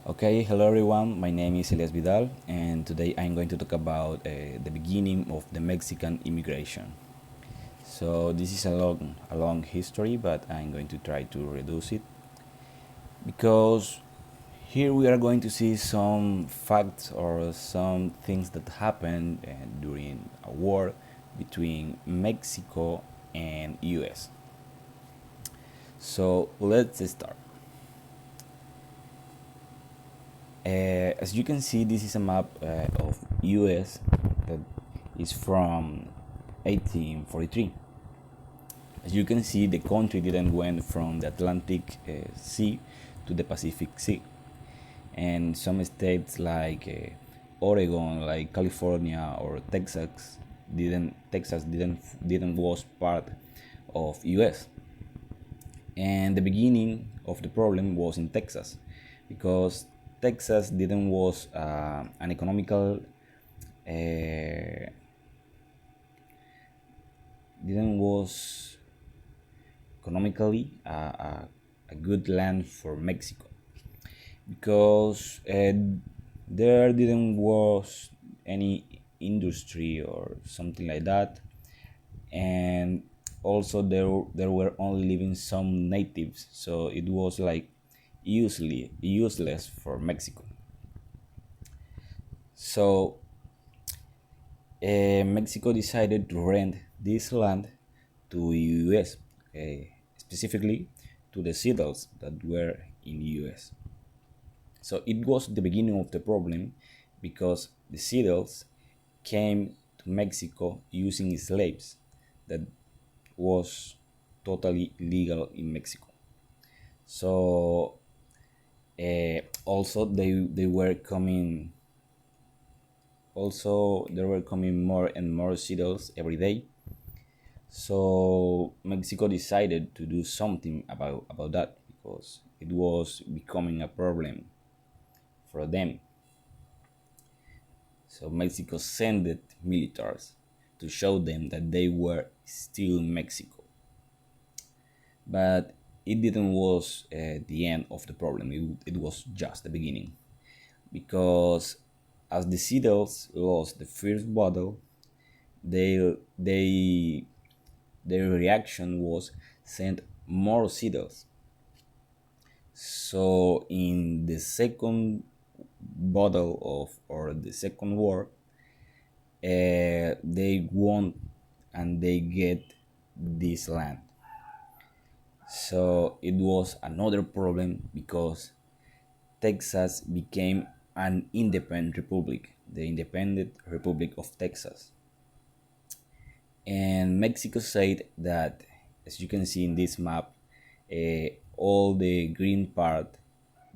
Okay, hello everyone. My name is Elias Vidal, and today I'm going to talk about the beginning of the Mexican immigration. So this is a long history, but I'm going to try to reduce it because here we are going to see some facts or some things that happened during a war between Mexico and U.S. So let's start. As you can see, this is a map of US that is from 1843. As you can see, the country didn't went from the Atlantic Sea to the Pacific Sea, and some states like Oregon, like California or Texas didn't was part of US. And the beginning of the problem was in Texas, because Texas didn't was an economical uh, didn't was economically a good land for Mexico, because there didn't was any industry or something like that, and also there were only living some natives, so it was like useless for Mexico. So Mexico decided to rent this land to US, specifically to the settlers that were in US. So it was the beginning of the problem, because the settlers came to Mexico using slaves that was totally illegal in Mexico. So also they were coming also there were coming more and more settlers every day. So Mexico decided to do something about that, because it was becoming a problem for them. So Mexico sent militaries to show them that they were still Mexico. But it didn't was the end of the problem. It was just the beginning, because as the Seagulls lost the first battle, they they their reaction was send more Seagulls. So in the second battle of or the second war, they won and they get this land. So it was another problem, because Texas became an independent republic, the Independent Republic of Texas. And Mexico said that, as you can see in this map, all the green part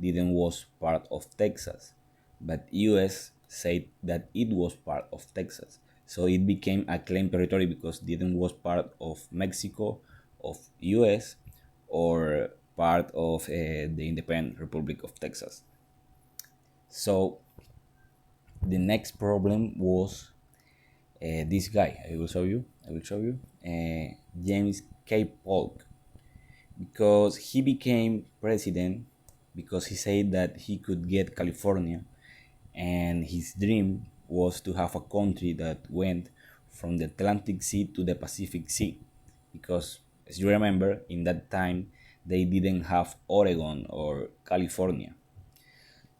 didn't was part of Texas, but US said that it was part of Texas. So it became a claimed territory, because didn't was part of Mexico, of US, or part of the Independent Republic of Texas. So the next problem was this guy. I will show you. James K. Polk, because he became president because he said that he could get California, and his dream was to have a country that went from the Atlantic Sea to the Pacific Sea, because as you remember, in that time they didn't have Oregon or California.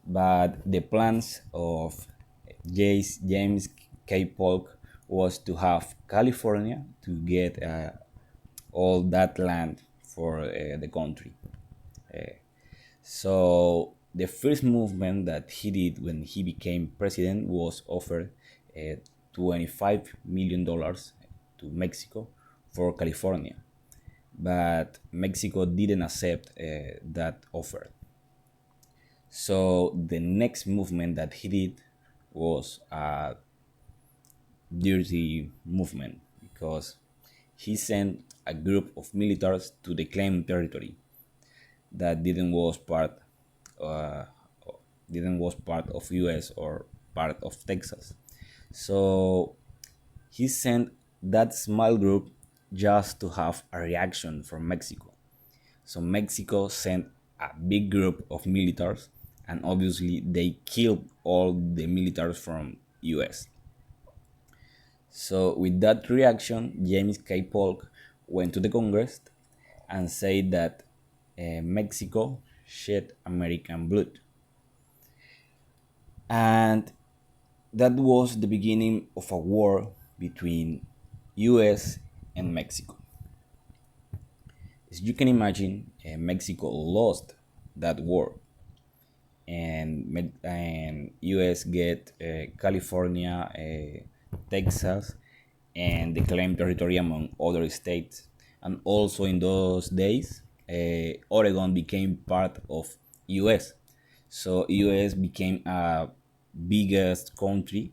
But the plans of James K. Polk was to have California to get all that land for the country. So the first movement that he did when he became president was offer $25 million to Mexico for California, but Mexico didn't accept that offer. So the next movement that he did was a dirty movement, because he sent a group of militaries to the claimed territory that uh, didn't was part of US or part of Texas. So he sent that small group just to have a reaction from Mexico. So Mexico sent a big group of militaries, and obviously they killed all the militaries from US. So with that reaction, James K. Polk went to the Congress and said that Mexico shed American blood. And that was the beginning of a war between US and Mexico. As you can imagine, Mexico lost that war, and US get California, Texas, and the claimed territory among other states. And also in those days, Oregon became part of US. So US became a biggest country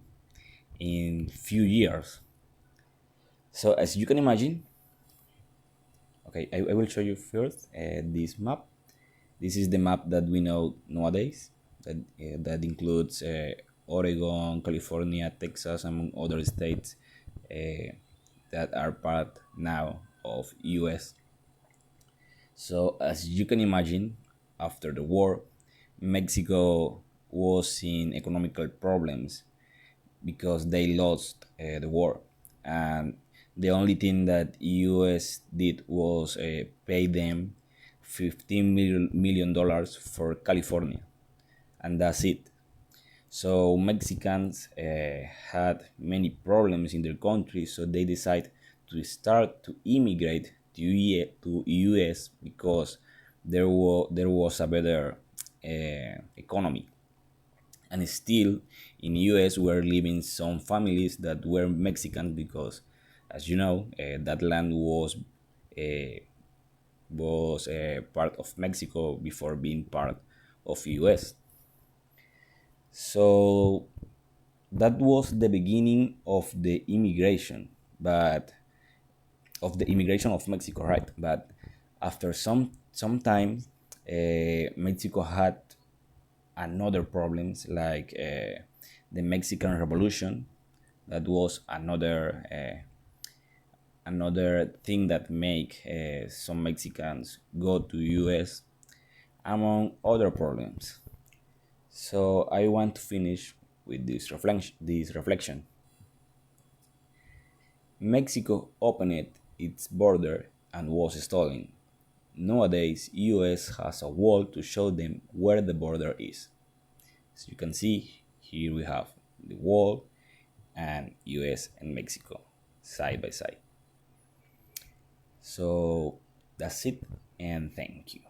in few years. So as you can imagine, okay, I will show you first this map. This is the map that we know nowadays. That includes Oregon, California, Texas, among other states that are part now of US. So as you can imagine, after the war, Mexico was in economical problems because they lost the war, and the only thing that US did was pay them $15 million for California, and that's it. So Mexicans had many problems in their country, so they decided to start to immigrate to US because there was a better economy. And still in US were living some families that were Mexican because, as you know, that land was part of Mexico before being part of US. So that was the beginning of the immigration, but of the immigration of Mexico, right? But after some time, Mexico had another problems like the Mexican Revolution. That was another thing that make some Mexicans go to US, among other problems. So I want to finish with this reflection. Mexico opened its border and was stolen. Nowadays, US has a wall to show them where the border is. As you can see, here we have the wall and US and Mexico side by side. So that's it, and thank you.